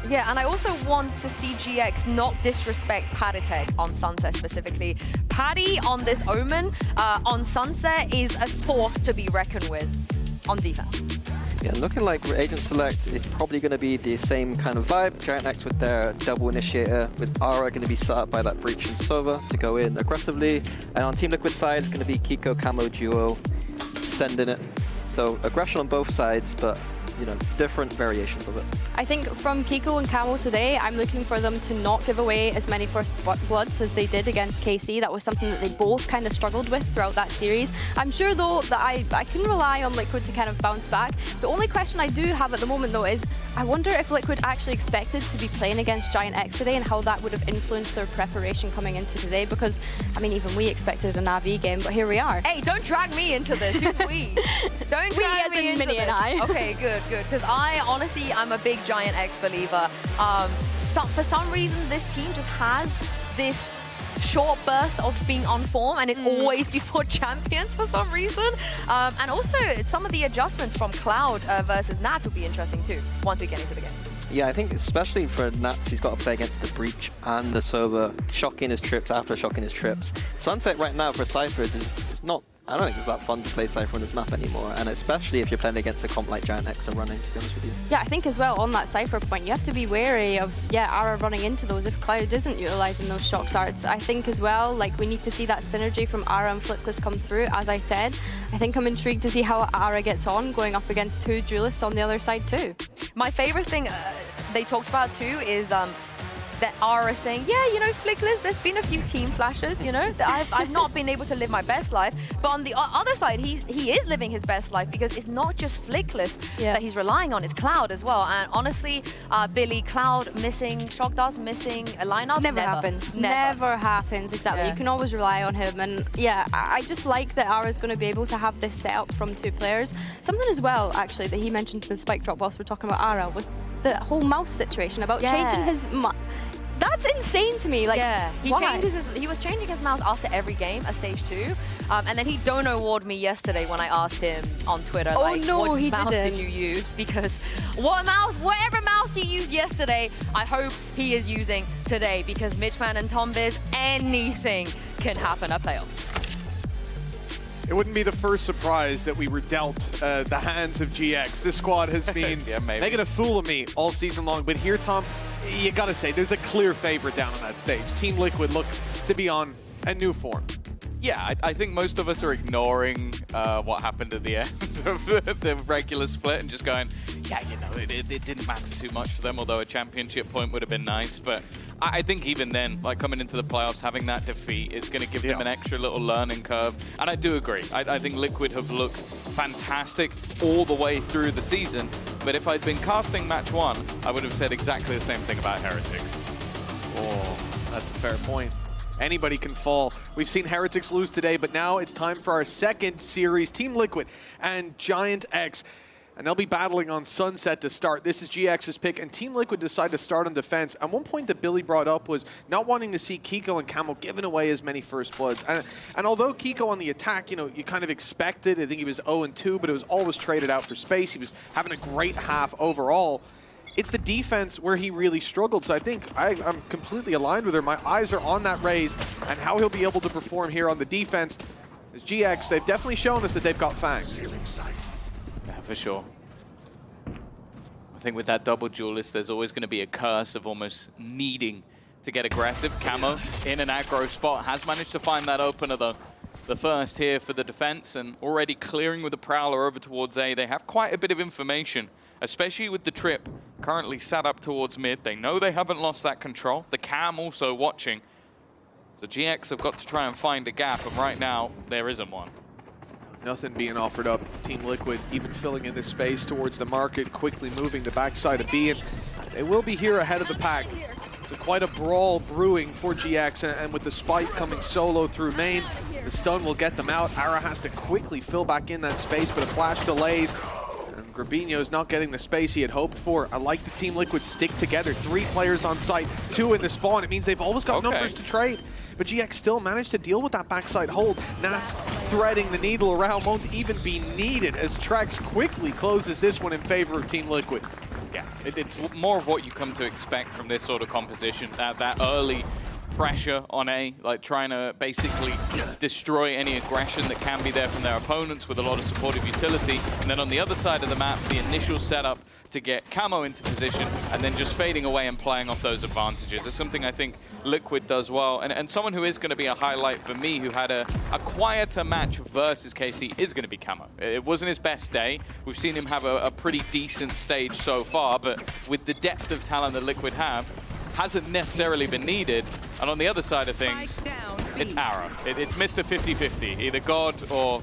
Yeah, and I also want to see GX not disrespect Paditech on Sunset specifically. Paddy on this Omen, on Sunset, is a force to be reckoned with on defense. Yeah, looking like Agent Select is probably going to be the same kind of vibe. GiantX with their double initiator, with Aura going to be set up by that Breach and Sova to go in aggressively. And on Team Liquid side, it's going to be Kiko Camo duo sending it. So aggression on both sides, but you know, different variations of it. I think from Kiko and Camo today, I'm looking for them to not give away as many first bloods as they did against KC. That was something that they both kind of struggled with throughout that series. I'm sure though that I can rely on Liquid to kind of bounce back. The only question I do have at the moment though is, I wonder if Liquid actually expected to be playing against GiantX today and how that would have influenced their preparation coming into today, because I mean even we expected a Na'Vi game, but here we are. Hey, don't drag me into this. Who's we? Don't drag me into Minnie this. and I. Okay, good. Because I honestly, I'm a big GiantX believer. For some reason, this team just has this short burst of being on form, and it's always before champions for some reason. And also, some of the adjustments from Cloud versus Nats will be interesting too, once we get into the game. Yeah, I think especially for Nats, he's got to play against the Breach and the Sova, shocking his trips after shocking his trips. Sunset right now for Cyphers is not, I don't think it's that fun to play Cypher on this map anymore, and especially if you're playing against a comp like GiantX or running, to be honest with you. Yeah, I think as well, on that Cypher point, you have to be wary of, Aura running into those if Cloud isn't utilising those shock darts. I think as well, like, we need to see that synergy from Aura and Flickless come through, as I said. I think I'm intrigued to see how Aura gets on, going up against two duelists on the other side too. My favourite thing they talked about too is that Aura saying, yeah, you know, Flickless, there's been a few team flashes, you know, that I've not been able to live my best life. But on the other side, he is living his best life, because it's not just Flickless that he's relying on, it's Cloud as well. And honestly, Billy, Cloud missing shock darts, missing a lineup, never happens. Never happens, exactly. Yeah. You can always rely on him. And yeah, I just like that Aura's going to be able to have this setup from two players. Something as well, actually, that he mentioned in the spike drop whilst we're talking about Aura was the whole mouse situation about changing his That's insane to me. Like, yeah, he why? he was changing his mouse after every game at stage 2, and then he don't award me yesterday when I asked him on Twitter, like, what mouse did you use? Because whatever mouse you used yesterday, I hope he is using today, because Mitchman and Tombiz, anything can happen at playoffs. It wouldn't be the first surprise that we were dealt the hands of GX. This squad has been making a fool of me all season long. But here, Tom, you gotta say, there's a clear favorite down on that stage. Team Liquid look to be on a new form. Yeah, I think most of us are ignoring what happened at the end of the regular split and just going, yeah, you know, it didn't matter too much for them, although a championship point would have been nice. But I think even then, like coming into the playoffs, having that defeat is going to give them an extra little learning curve. And I do agree. I think Liquid have looked fantastic all the way through the season. But if I'd been casting match 1, I would have said exactly the same thing about Heretics. Oh, that's a fair point. Anybody can fall. We've seen Heretics lose today, but now it's time for our second series, Team Liquid and GiantX. And they'll be battling on Sunset to start. This is GX's pick, and Team Liquid decide to start on defense. And one point that Billy brought up was not wanting to see Kiko and Camo giving away as many first bloods. And although Kiko on the attack, you know, you kind of expected, I think he was 0-2, but it was always traded out for space. He was having a great half overall. It's the defense where he really struggled. So I think I'm completely aligned with her. My eyes are on that Raze and how he'll be able to perform here on the defense. As GX, they've definitely shown us that they've got fangs. Yeah, for sure. I think with that double duelist, there's always going to be a curse of almost needing to get aggressive. Camo in an aggro spot has managed to find that opener though. The first here for the defense, and already clearing with the Prowler over towards A. They have quite a bit of information, especially with the trip currently sat up towards mid. They know they haven't lost that control. The cam also watching. So GX have got to try and find a gap, and right now, there isn't one. Nothing being offered up. Team Liquid even filling in this space towards the market, quickly moving the backside of B, and they will be here ahead of the pack. So quite a brawl brewing for GX, and with the spike coming solo through main, the stun will get them out. Ara has to quickly fill back in that space, but a flash delays. And Grabinho's not getting the space he had hoped for. I like the Team Liquid stick together. 3 players on site, 2 in the spawn. It means they've always got numbers to trade. But GX still managed to deal with that backside hold. Nats threading the needle around won't even be needed as Trex quickly closes this one in favor of Team Liquid. Yeah, it's more of what you come to expect from this sort of composition. That early pressure on A, like trying to basically destroy any aggression that can be there from their opponents with a lot of supportive utility. And then on the other side of the map, the initial setup to get Camo into position and then just fading away and playing off those advantages. It's something I think Liquid does well. And someone who is going to be a highlight for me, who had a quieter match versus KC, is going to be Camo. It wasn't his best day. We've seen him have a pretty decent stage so far, but with the depth of talent that Liquid have, hasn't necessarily been needed. And on the other side of things, it's Ara. It's Mr. 50-50, either God or,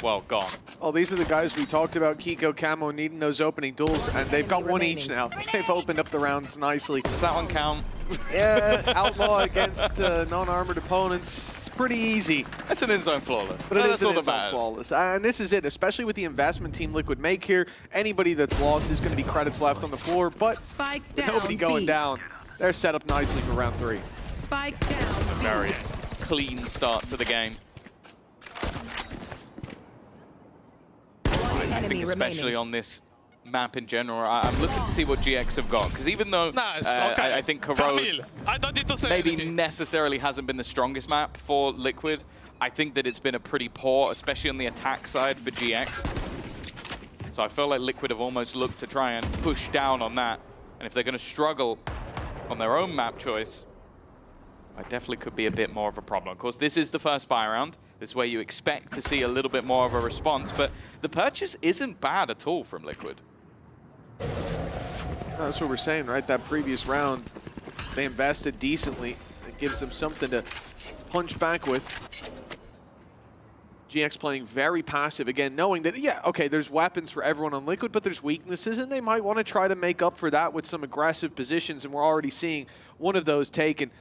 well, gone. Oh, these are the guys we talked about, Kiko, Camo, needing those opening duels, and they've got one each now. They've opened up the rounds nicely. Does that one count? Yeah, Outlaw against non-armored opponents. It's pretty easy. That's an in-zone flawless. But it is all an that in-zone matters. flawless. And this is it, especially with the investment Team Liquid make here. Anybody that's lost is going to be credits left on the floor, but with nobody going down. They're set up nicely for round 3. Spike down. This is a very clean start to the game. I think especially on this map in general, I'm looking to see what GX have got. Because even though I think Corrode maybe necessarily hasn't been the strongest map for Liquid, I think that it's been a pretty poor, especially on the attack side for GX. So I feel like Liquid have almost looked to try and push down on that. And if they're going to struggle on their own map choice, I definitely could be a bit more of a problem. Of course, this is the first buy round. This is where you expect to see a little bit more of a response, but the purchase isn't bad at all from Liquid. That's what we're saying, right? That previous round, they invested decently. It gives them something to punch back with. GX playing very passive, again, knowing that, yeah, okay, there's weapons for everyone on Liquid, but there's weaknesses, and they might want to try to make up for that with some aggressive positions, and we're already seeing one of those taken.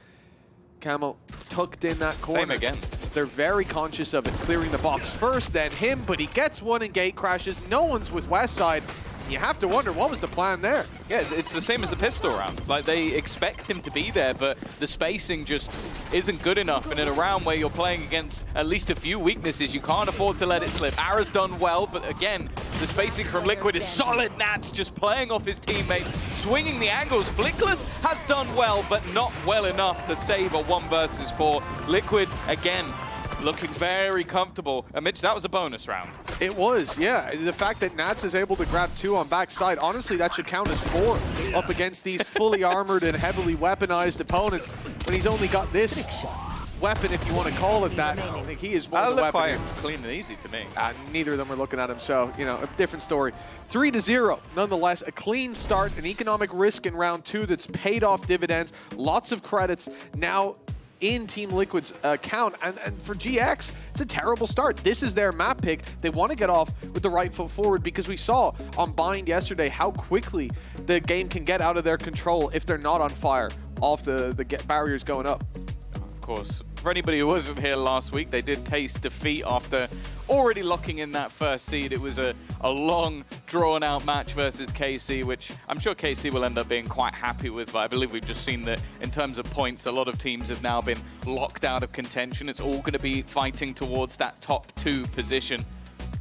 Camo tucked in that corner. Same again. They're very conscious of it, clearing the box first, then him, but he gets one and gate crashes. No one's with Westside. You have to wonder, what was the plan there? Yeah, it's the same as the pistol round. Like, they expect him to be there, but the spacing just isn't good enough. And in a round where you're playing against at least a few weaknesses, you can't afford to let it slip. Ara's done well, but again, the spacing from Liquid is solid. Nats just playing off his teammates, swinging the angles. Flickless has done well, but not well enough to save a 1 versus 4. Liquid, again, looking very comfortable. And Mitch, that was a bonus round. It was, yeah. The fact that Nats is able to grab 2 on backside, honestly, that should count as 4 up against these fully armored and heavily weaponized opponents. When he's only got this weapon, if you want to call it that, I think he is more the weapon quite here. clean and easy to me. Neither of them are looking at him, so, you know, a different story. 3-0, nonetheless, a clean start, an economic risk in round 2 that's paid off dividends, lots of credits now in Team Liquid's account, and for GX, it's a terrible start. This is their map pick. They want to get off with the right foot forward because we saw on Bind yesterday how quickly the game can get out of their control if they're not on fire off the barriers going up. Of course, for anybody who wasn't here last week, they did taste defeat after already locking in that first seed. It was a long, drawn-out match versus KC, which I'm sure KC will end up being quite happy with, but I believe we've just seen that in terms of points, a lot of teams have now been locked out of contention. It's all going to be fighting towards that top 2 position.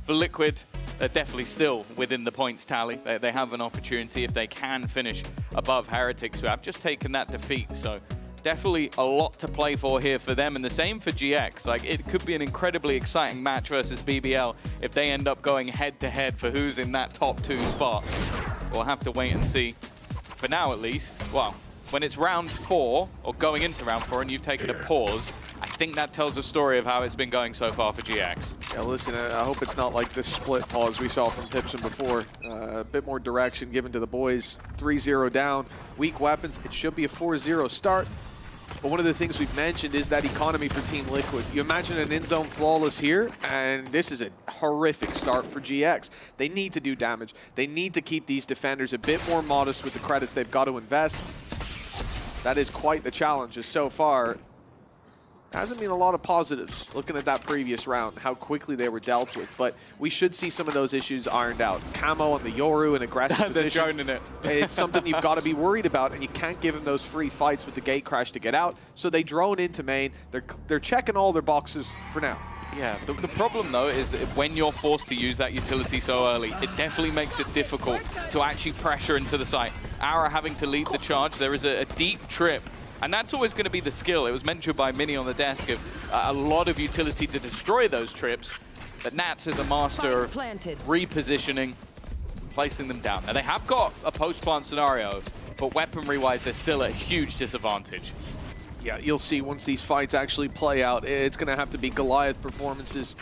For Liquid, they're definitely still within the points tally. They have an opportunity if they can finish above Heretics, who have just taken that defeat, so definitely a lot to play for here for them, and the same for GX. Like, it could be an incredibly exciting match versus BBL if they end up going head-to-head for who's in that top 2 spot. We'll have to wait and see. For now, at least, well, when it's round 4, or going into round 4, and you've taken a pause, I think that tells a story of how it's been going so far for GX. Yeah, listen, I hope it's not like the split pause we saw from Pipson before. A bit more direction given to the boys. 3-0 down, weak weapons. It should be a 4-0 start. But one of the things we've mentioned is that economy for Team Liquid. You imagine an in-zone flawless here, and this is a horrific start for GX. They need to do damage. They need to keep these defenders a bit more modest with the credits they've got to invest. That is quite the challenge, as so far hasn't been a lot of positives looking at that previous round, how quickly they were dealt with, but we should see some of those issues ironed out. Camo on the Yoru and aggressive positions. In it. It's something you've got to be worried about, and you can't give them those free fights with the gate crash to get out, so they drone into main. They're checking all their boxes for now. Yeah, the problem though is when you're forced to use that utility so early, it definitely makes it difficult to actually pressure into the site. Aura having to lead the charge, there is a deep trip, and that's always going to be the skill. It was mentioned by Mini on the desk of a lot of utility to destroy those trips, but Nats is a master of repositioning, placing them down. Now they have got a post-plant scenario, but weaponry-wise, they're still at a huge disadvantage. Yeah, you'll see once these fights actually play out, it's going to have to be Goliath performances.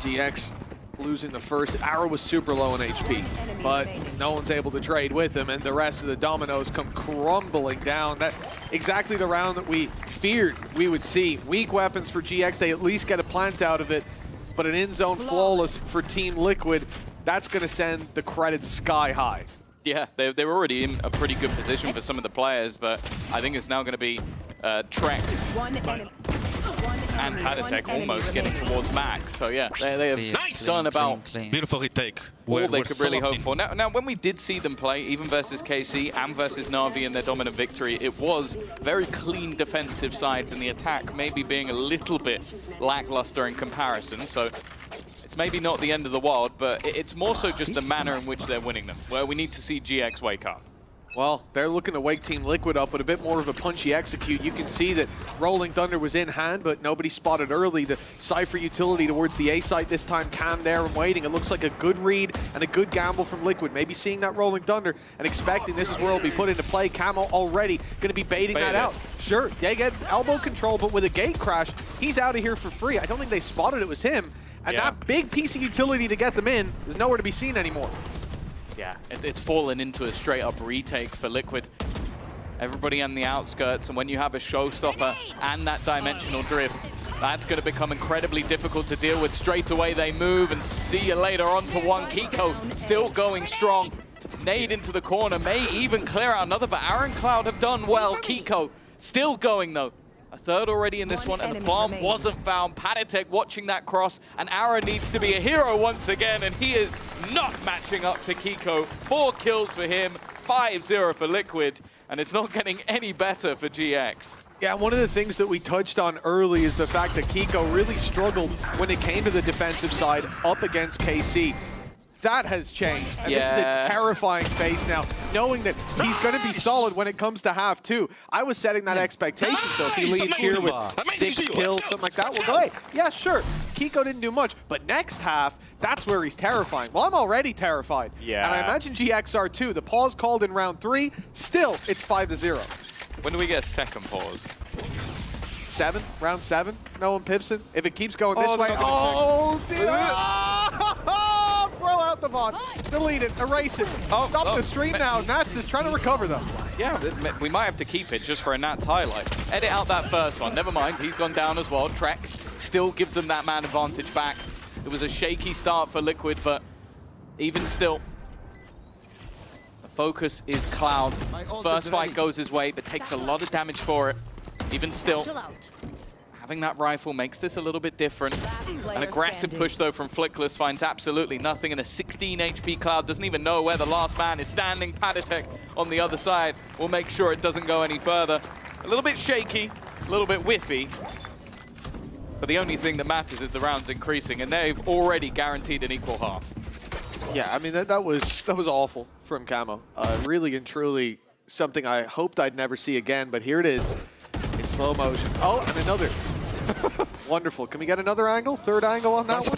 GX losing the first. Arrow was super low in HP, but no one's able to trade with him, and the rest of the dominoes come crumbling down. That exactly the round that we feared we would see. Weak weapons for GX, they at least get a plant out of it, but an in-zone flawless for Team Liquid, that's going to send the credits sky high. Yeah, they were already in a pretty good position for some of the players, but I think it's now going to be Trex and Padatek almost getting towards max. So yeah, they have done about Beautiful retake. all they could really hope for. Now, when we did see them play, even versus KC and versus Na'Vi in their dominant victory, it was very clean defensive sides, and the attack maybe being a little bit lackluster in comparison. So it's maybe not the end of the world, but it's more so just the manner in which they're winning them, where we need to see GX wake up. Well, they're looking to wake Team Liquid up with a bit more of a punchy execute. You can see that Rolling Thunder was in hand, but nobody spotted early. The Cypher utility towards the A site this time, Cam there and waiting. It looks like a good read and a good gamble from Liquid. Maybe seeing that Rolling Thunder and expecting this is where it'll be put into play. Camo already going to be baiting that out. Sure, they get elbow control, but with a gate crash, he's out of here for free. I don't think they spotted it was him. And that big piece of utility to get them in is nowhere to be seen anymore. Yeah, it's fallen into a straight-up retake for Liquid. Everybody on the outskirts, and when you have a showstopper and that dimensional drift, that's going to become incredibly difficult to deal with. Straight away they move, and see you later on to one. Kiko still going strong. Nade into the corner, may even clear out another, but Aaron Cloud have done well. Kiko still going though. A third already in this one, and the bomb wasn't found. Padatek watching that cross, and Aaron needs to be a hero once again, and he is not matching up to Kiko. 4 kills for him, 5-0 for Liquid, and it's not getting any better for GX. Yeah, one of the things that we touched on early is the fact that Kiko really struggled when it came to the defensive side up against KC. That has changed, and this is a terrifying face now, knowing that he's going to be solid when it comes to half 2. I was setting that expectation, so if he leads here with 6 kills, something like that, we'll go, hey, yeah, sure, Kiko didn't do much, but next half, that's where he's terrifying. Well, I'm already terrified, and I imagine GX are too. The pause called in round 3, still, it's 5-0. When do we get a second pause? 7, round 7, no one Pipson. If it keeps going this way, throw out the VOD, delete it, erase it, stop the stream now. Nats is trying to recover them. Yeah, we might have to keep it just for a Nats highlight. Edit out that first one, never mind, he's gone down as well. Trex still gives them that man advantage back. It was a shaky start for Liquid, but even still, the focus is Cloud. First fight goes his way, but takes a lot of damage for it. Even still, having that rifle makes this a little bit different. An aggressive push, though, from Flickless finds absolutely nothing, and a 16 HP Cloud doesn't even know where the last man is standing. Padatek on the other side will make sure it doesn't go any further. A little bit shaky, a little bit whiffy, but the only thing that matters is the rounds increasing, and they've already guaranteed an equal half. Yeah, I mean, that was awful from Camo. Really and truly something I hoped I'd never see again, but here it is. In slow motion. Oh, and another. Wonderful. Can we get another angle? Third angle on that one?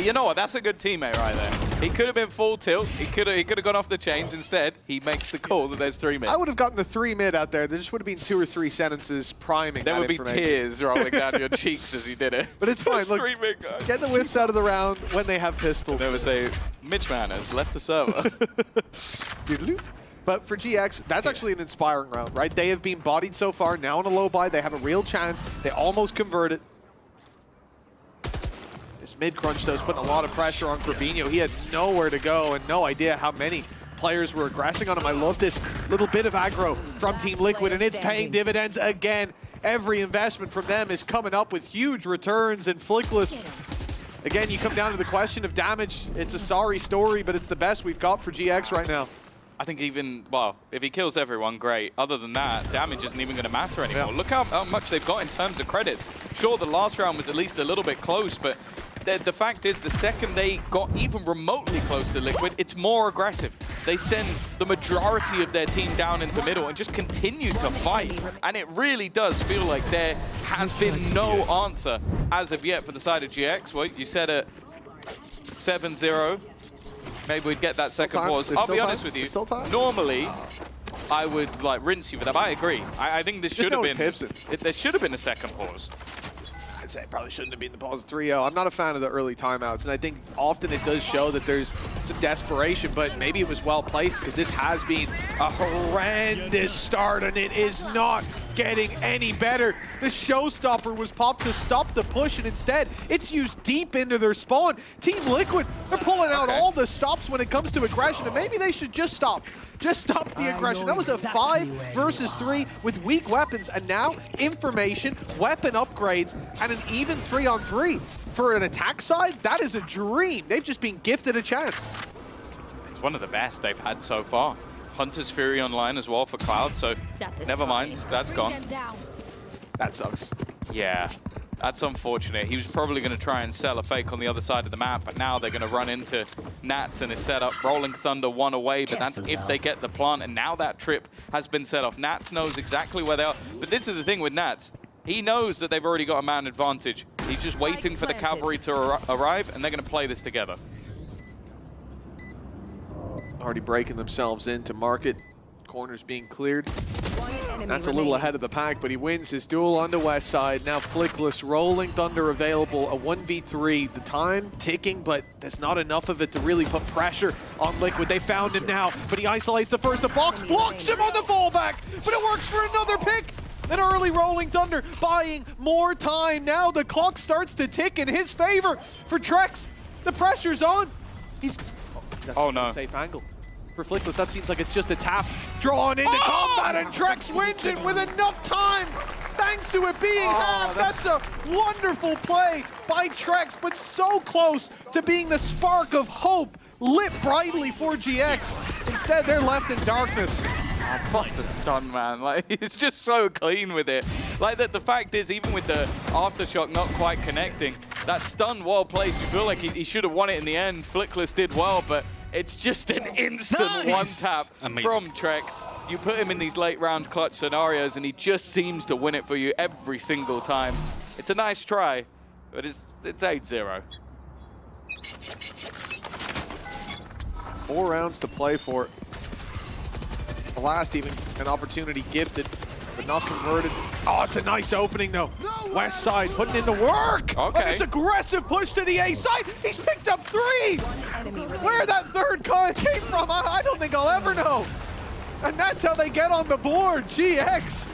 You know what? That's a good teammate right there. He could have been full tilt. He could have gone off the chains. Instead, he makes the call that there's 3 mid. I would have gotten the 3 mid out there. There just would have been 2 or 3 sentences priming There would be tears rolling down your cheeks as he did it. But it's fine. Look, 3 mid guys. Get the whiffs out of the round when they have pistols. They would say, Mitch Man has left the server. But for GX, that's actually an inspiring round, right? They have been bodied so far. Now on a low buy, they have a real chance. They almost converted. This mid-crunch, though, is putting a lot of pressure on Corbinho. He had nowhere to go and no idea how many players were aggressing on him. I love this little bit of aggro from Team Liquid, and it's paying dividends again. Every investment from them is coming up with huge returns, and Flickless, again, you come down to the question of damage. It's a sorry story, but it's the best we've got for GX right now. I think even, well, if he kills everyone, great. Other than that, damage isn't even going to matter anymore. Yeah. Look how much they've got in terms of credits. Sure, the last round was at least a little bit close, but the fact is, the second they got even remotely close to Liquid, it's more aggressive. They send the majority of their team down into middle and just continue to fight. And it really does feel like there has been no answer as of yet for the side of GX. Well, you said it 7-0. Maybe we'd get that second pause. I'll be honest with you. Normally, I would like rinse you for that. But I agree. I think this should have been. There should have been a second pause. I'd say it probably shouldn't have been the pause 3-0. I'm not a fan of the early timeouts, and I think often it does show that there's some desperation, but maybe it was well placed because this has been a horrendous start, and it is not getting any better. The showstopper was popped to stop the push, and instead it's used deep into their spawn. Team Liquid, they're pulling out all the stops when it comes to aggression, and maybe they should just stop. Just stop the aggression. That was a 5 versus 3 with weak weapons, and now information, weapon upgrades, and an even 3-on-3. For an attack side, that is a dream. They've just been gifted a chance. It's one of the best they've had so far. Hunter's Fury online as well for Cloud, so never mind, that's gone. That sucks. Yeah, that's unfortunate. He was probably going to try and sell a fake on the other side of the map, but now they're going to run into Nats and his setup. Rolling Thunder one away, but that's if they get the plant, and now that trip has been set off. Nats knows exactly where they are, but this is the thing with Nats. He knows that they've already got a man advantage. He's just waiting for the cavalry to arrive, and they're going to play this together. Already breaking themselves into market. Corners being cleared. That's a little ahead of the pack, but he wins his duel on the west side. Now Flickless, Rolling Thunder available, a 1v3. The time ticking, but there's not enough of it to really put pressure on Liquid. They found him now, but he isolates the first. The box blocks him on the fallback, but it works for another pick. An early Rolling Thunder buying more time. Now the clock starts to tick in his favor for Trex. The pressure's on. He's oh no. Safe angle. For Flickless, that seems like it's just a tap drawn into combat, and Trex wins it with enough time, thanks to it being half. That's a wonderful play by Trex, but so close to being the spark of hope lit brightly for GX. Instead, they're left in darkness. Fuck the stun, man. Like, it's just so clean with it. Like, the fact is, even with the aftershock not quite connecting, that stun well placed, you feel like he should have won it in the end. Flickless did well, but it's just an instant one-tap from Trex. You put him in these late-round clutch scenarios, and he just seems to win it for you every single time. It's a nice try, but it's 8-0. 4 rounds to play for. The last even an opportunity gifted, but not converted. Oh, it's a nice opening though. West side putting in the work. Okay. This aggressive push to the A side. He's picked up 3. Where that third came from, I don't think I'll ever know. And that's how they get on the board. GX.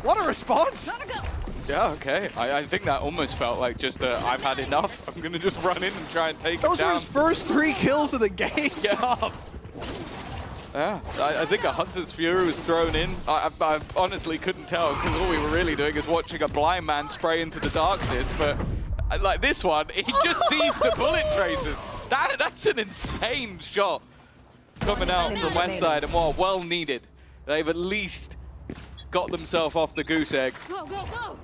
What a response. Yeah, okay. I think that almost felt like just I've had enough. I'm going to just run in and try and take it down. Those were his first 3 kills of the game. Yeah. Yeah, I think a Hunter's Fury was thrown in. I honestly couldn't tell because all we were really doing is watching a blind man spray into the darkness. But like this one, he just sees the bullet traces. That's an insane shot coming out from West Side, and well needed. They've at least got themselves off the goose egg. Go, go, go!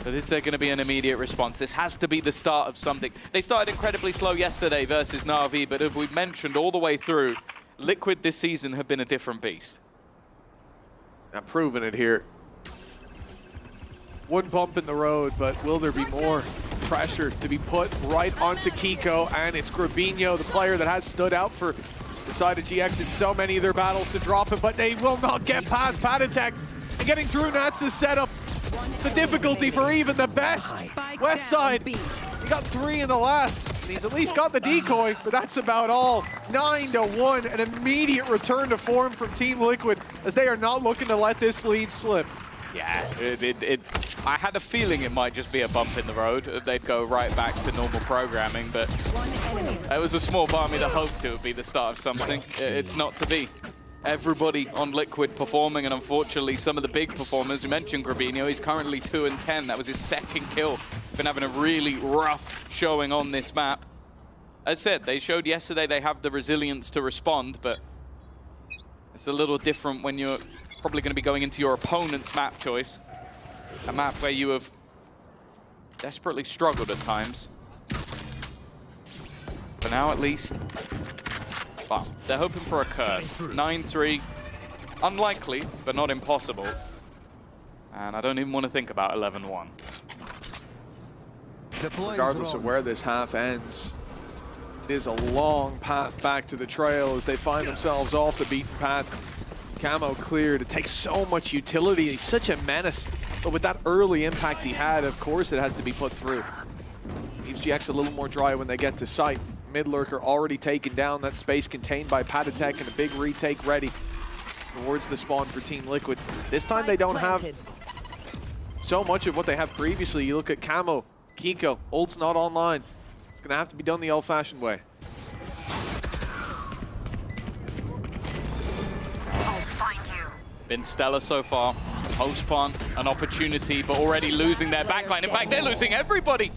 But is there going to be an immediate response? This has to be the start of something. They started incredibly slow yesterday versus Na'Vi, but as we've mentioned all the way through, Liquid this season have been a different beast. Not proving it here. One bump in the road, but will there be more pressure to be put right onto Kiko? And it's Grabinho, the player that has stood out for the side of GX in so many of their battles, to drop it, but they will not get past Patatek. And getting through Nats' setup, the difficulty for even the best. West side, he got 3 in the last. He's at least got the decoy, but that's about all. 9-1, an immediate return to form from Team Liquid, as they are not looking to let this lead slip. Yeah, I had a feeling it might just be a bump in the road. They'd go right back to normal programming, but it was a small Barmy that hoped it would be the start of something. It's not to be. Everybody on Liquid performing, and unfortunately some of the big performers. You mentioned Grabinho, he's currently 2-10. That was his 2nd kill. Been having a really rough showing on this map. As said, they showed yesterday they have the resilience to respond, but It's a little different when you're probably going to be going into your opponent's map choice. A map where you have desperately struggled at times. For now, at least. Well, they're hoping for a curse. 9-3. Unlikely, but not impossible. And I don't even want to think about 11-1. Regardless of where this half ends, it is a long path back to the trail as they find themselves off the beaten path. Camo cleared. It takes so much utility. He's such a menace. But with that early impact he had, of course it has to be put through. Leaves GX a little more dry when they get to sight. Mid lurker already taken down. That space contained by Patatek and a big retake ready towards the spawn for Team Liquid. This time they don't have so much of what they have previously. You look at Camo, Kiko, ult's not online. It's gonna have to be done the old-fashioned way. Been stellar so far. Post-spawn, an opportunity, but already losing their backline. In fact, they're losing everybody.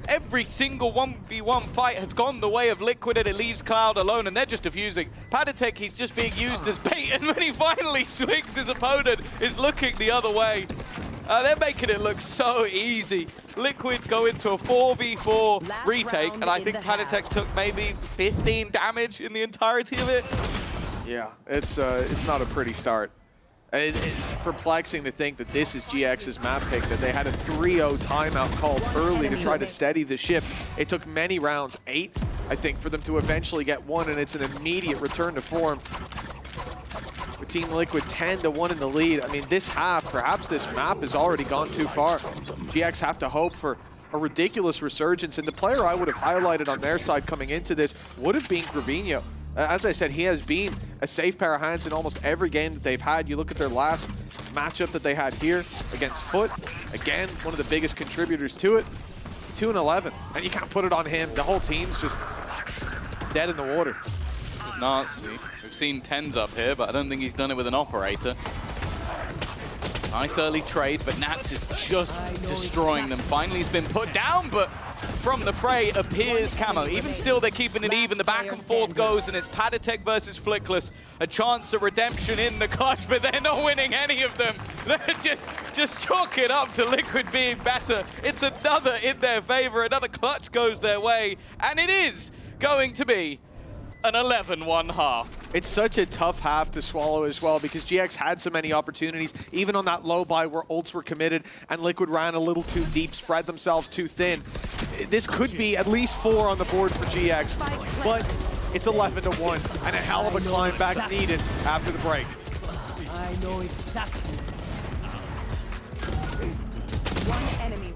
Every single 1v1 fight has gone the way of Liquid, and it leaves Cloud alone, and they're just defusing. Patatek, he's just being used as bait, and when he finally swings, his opponent is looking the other way. They're making it look so easy. Liquid go into a 4v4 retake, and I think Patatek took maybe 15 damage in the entirety of it. Yeah, it's not a pretty start. It's perplexing to think that this is GX's map pick, that they had a 3-0 timeout called early to try to steady the ship. It took many rounds, 8, I think, for them to eventually get one, and it's an immediate return to form. With Team Liquid 10-1 in the lead. I mean, this half, perhaps this map has already gone too far. GX have to hope for a ridiculous resurgence, and the player I would have highlighted on their side coming into this would have been Gravino. As I said, he has been a safe pair of hands in almost every game that they've had. You look at their last matchup that they had here against Foot. Again, one of the biggest contributors to it. 2-11, and you can't put it on him. The whole team's just dead in the water. This is Nazi. We've seen Tens up here, but I don't think he's done it with an operator. Nice early trade, but Nats is just destroying them. Finally, he's been put down, but from the fray appears Camo. Even still, they're keeping it even. The back and forth goes, and it's Patatek versus Flickless. A chance at redemption in the clutch, but they're not winning any of them. They're just chalk it up to Liquid being better. It's another in their favor. Another clutch goes their way, and it is going to be an 11-1 half. It's such a tough half to swallow as well, because GX had so many opportunities, even on that low buy where ults were committed and Liquid ran a little too deep, spread themselves too thin. This could be at least 4 on the board for GX, but it's 11-1 and a hell of a climb back needed after the break. I know exactly. One enemy.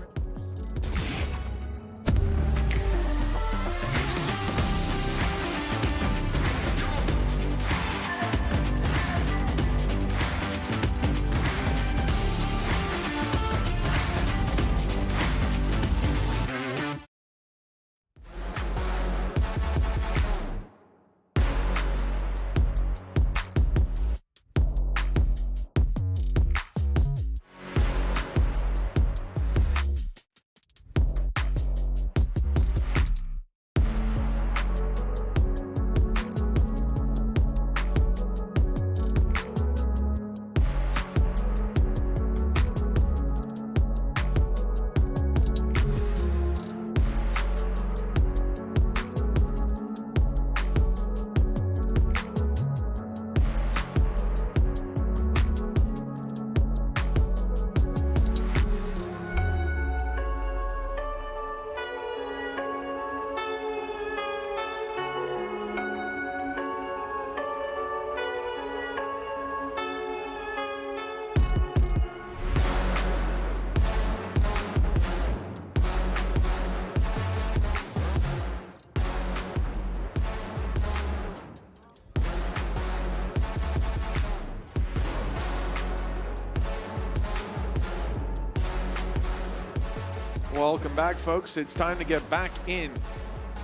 Welcome back, folks. It's time to get back in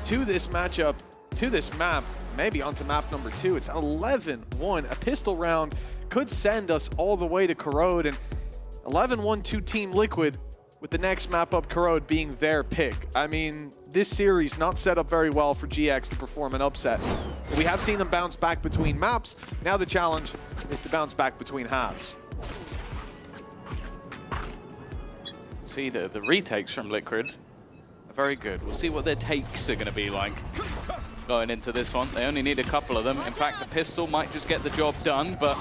to this matchup, to this map, maybe onto map number 2. It's 11-1. A pistol round could send us all the way to Corrode, and 11-1 to Team Liquid. with the next map up, Corrode being their pick. I mean, this series not set up very well for GX to perform an upset. We have seen them bounce back between maps. Now the challenge is to bounce back between halves. See, the retakes from Liquid are very good. We'll see what their takes are going to be like going into this one. They only need a couple of them. In fact, the pistol might just get the job done, but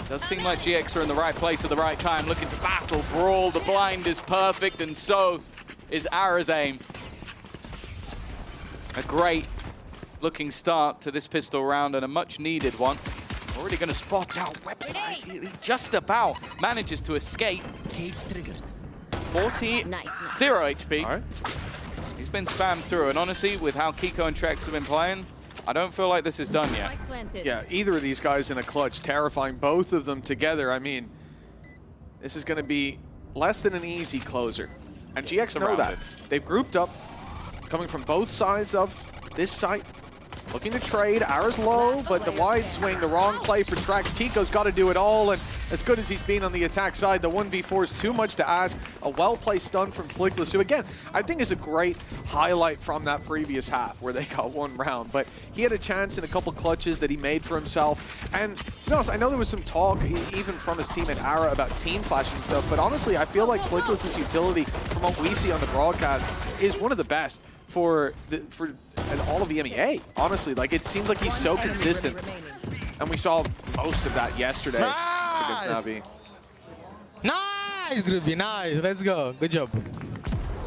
it does seem like GX are in the right place at the right time, looking to battle, brawl. The blind is perfect, and so is Ara's aim. A great looking start to this pistol round, and a much needed one. Already going to spot out Website. He just about manages to escape. Cage triggered. 0 HP. All right. He's been spammed through, and honestly, with how Kiko and Trex have been playing, I don't feel like this is done yet. Yeah, either of these guys in a clutch, terrifying both of them together. I mean, this is going to be less than an easy closer. And GX know that. They've grouped up, coming from both sides of this site, looking to trade. Ara's low, but the wide swing, the wrong play for Trex. Kiko's got to do it all, and as good as he's been on the attack side, the 1v4 is too much to ask. A well-placed stun from Flickless, who again, I think is a great highlight from that previous half where they got one round, but he had a chance in a couple clutches that he made for himself. And to be honest, I know there was some talk, even from his teammate Ara, about team flash and stuff, but honestly, I feel like Flickless's utility, from what we see on the broadcast, is one of the best for all of the EMEA, honestly. Like, it seems like he's so consistent, and we saw most of that yesterday against Navi. Nice, Ruby, nice. Let's go. Good job.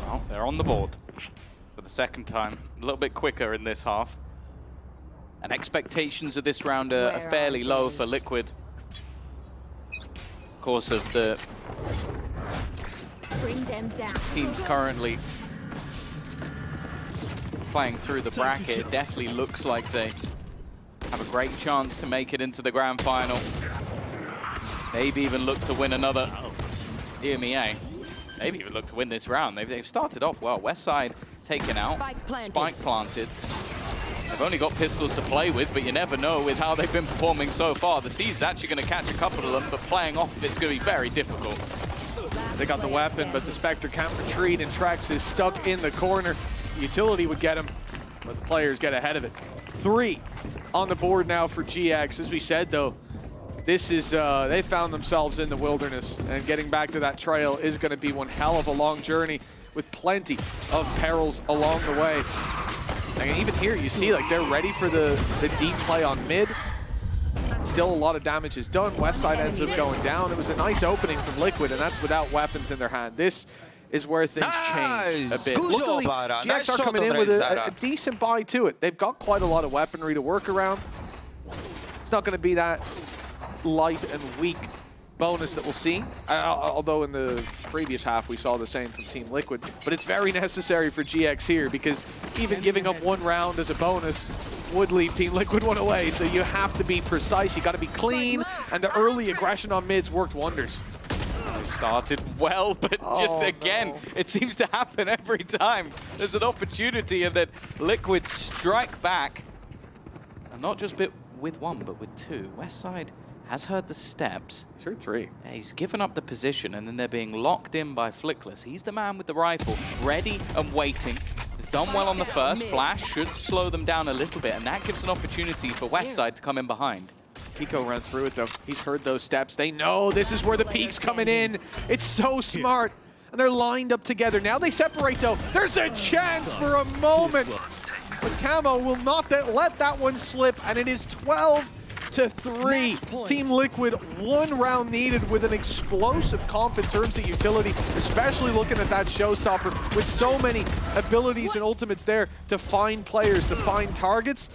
Well, they're on the board for the second time. A little bit quicker in this half. And expectations of this round are fairly low for Liquid. Of course, of the teams currently playing through the bracket, it definitely looks like they have a great chance to make it into the grand final. Maybe even look to win another EMEA. Maybe even look to win this round. They've started off well. Westside taken out, spike planted. They've only got pistols to play with, but you never know with how they've been performing so far. The T's actually going to catch a couple of them, but playing off of it's going to be very difficult. They got the weapon, but the Spectre can't retreat, and Trex is stuck in the corner. Utility would get him, but the players get ahead of it. 3 on the board now for GX. As we said, though, this is, they found themselves in the wilderness, and getting back to that trail is going to be one hell of a long journey with plenty of perils along the way. And even here, you see, like, they're ready for the deep play on mid. Still a lot of damage is done. Westside ends up going down. It was a nice opening from Liquid, and that's without weapons in their hand. This is where things change a bit. Luckily, GX are coming in with a decent buy to it. They've got quite a lot of weaponry to work around. It's not going to be that light and weak bonus that we'll see, although in the previous half we saw the same from Team Liquid. But it's very necessary for GX here, because even giving up one round as a bonus would leave Team Liquid one away. So you have to be precise, you got to be clean, and the early aggression on mids worked wonders. Started well, but just again, it seems to happen every time. There's an opportunity, and then Liquid strike back. And not just with one, but with two. Westside has heard the steps. He's heard 3. Yeah, he's given up the position, and then they're being locked in by Flickless. He's the man with the rifle, ready and waiting. He's done well on the first. Flash should slow them down a little bit, and that gives an opportunity for Westside to come in behind. Kiko ran through it, though. He's heard those steps. They know this is where the peak's coming in. It's so smart. And they're lined up together. Now they separate, though. There's a chance for a moment. But Camo will not let that one slip. And it is 12-3. Team Liquid, 1 round needed with an explosive comp in terms of utility, especially looking at that showstopper with so many abilities and ultimates there to find players, to find targets.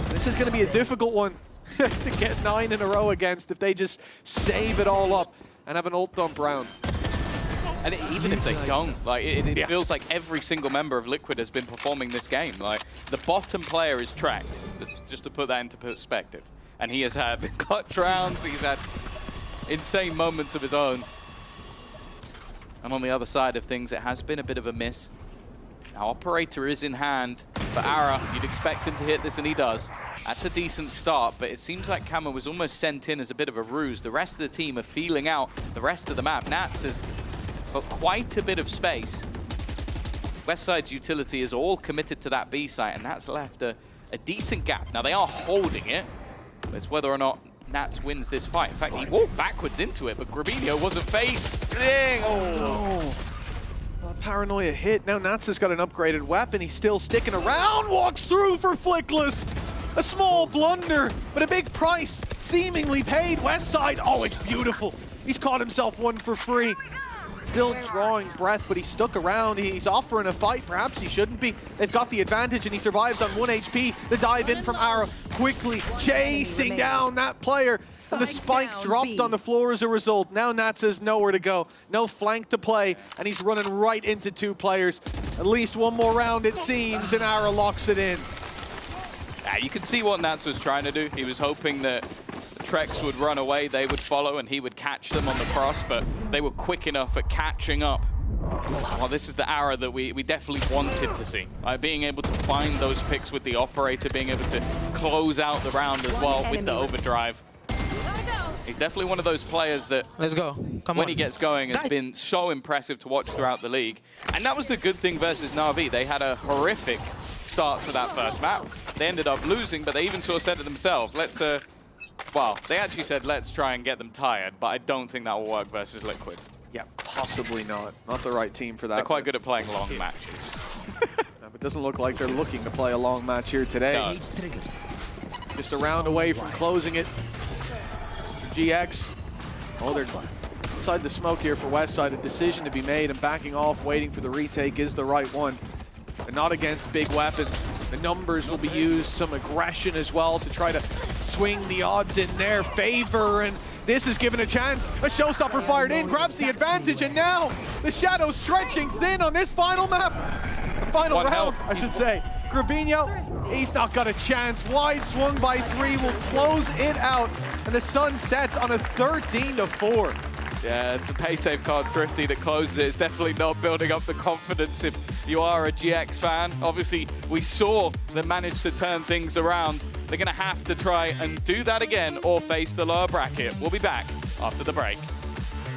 This is going to be a difficult one to get 9 in a row against if they just save it all up and have an ult dump round. And even if they don't, like, it feels like every single member of Liquid has been performing this game. Like, the bottom player is Trex, just to put that into perspective. And he has had clutch rounds, he's had insane moments of his own. And on the other side of things, it has been a bit of a miss. Now, Operator is in hand for Ara. You'd expect him to hit this, and he does. That's a decent start, but it seems like Camo was almost sent in as a bit of a ruse. The rest of the team are feeling out the rest of the map. Nats has but quite a bit of space. Westside's utility is all committed to that B site, and that's left a decent gap. Now, they are holding it, but it's whether or not Nats wins this fight. In fact, he walked backwards into it, but Grabinho wasn't facing. Oh, no. Well, paranoia hit. Now Nats has got an upgraded weapon. He's still sticking around. Walks through for Flickless. A small blunder, but a big price seemingly paid. Westside, oh, it's beautiful. He's caught himself one for free. Still drawing breath, but he stuck around. He's offering a fight. Perhaps he shouldn't be. They've got the advantage, and he survives on 1 HP. The dive in from Arrow, quickly chasing down that player. And the spike dropped on the floor as a result. Now Nats has nowhere to go. No flank to play, and he's running right into 2 players. At least one more round, it seems, and Arrow locks it in. Yeah, you can see what Nats was trying to do. He was hoping that Trex would run away, they would follow, and he would catch them on the cross, but they were quick enough at catching up. Well, this is the Arrow that we definitely wanted to see. Being able to find those picks with the operator, being able to close out the round as well with the overdrive. He's definitely one of those players that, Let's go. Come when on. he gets going, has been so impressive to watch throughout the league. And that was the good thing versus Na'Vi. They had a horrific start to that first map. They ended up losing, but they even sort of said to themselves, let's, well, they actually said, let's try and get them tired, but I don't think that will work versus Liquid. Yeah, possibly not. Not the right team for that. They're quite good at playing long matches. But it doesn't look like they're looking to play a long match here today. No. Just a round away from closing it. GX. Oh, they're inside the smoke here for Westside. A decision to be made, and backing off, waiting for the retake is the right one. But not against big weapons. The numbers will be used, some aggression as well to try to swing the odds in their favor. And this is given a chance. A showstopper fired in, grabs the advantage, and now the shadows stretching thin on this final map. The final round, I should say. Grabinho, he's not got a chance. Wide swung by 3 will close it out. And the sun sets on a 13-4. Yeah, it's a pay save card, Thrifty, that closes it. It's definitely not building up the confidence if you are a GX fan. Obviously, we saw them manage to turn things around. They're going to have to try and do that again or face the lower bracket. We'll be back after the break.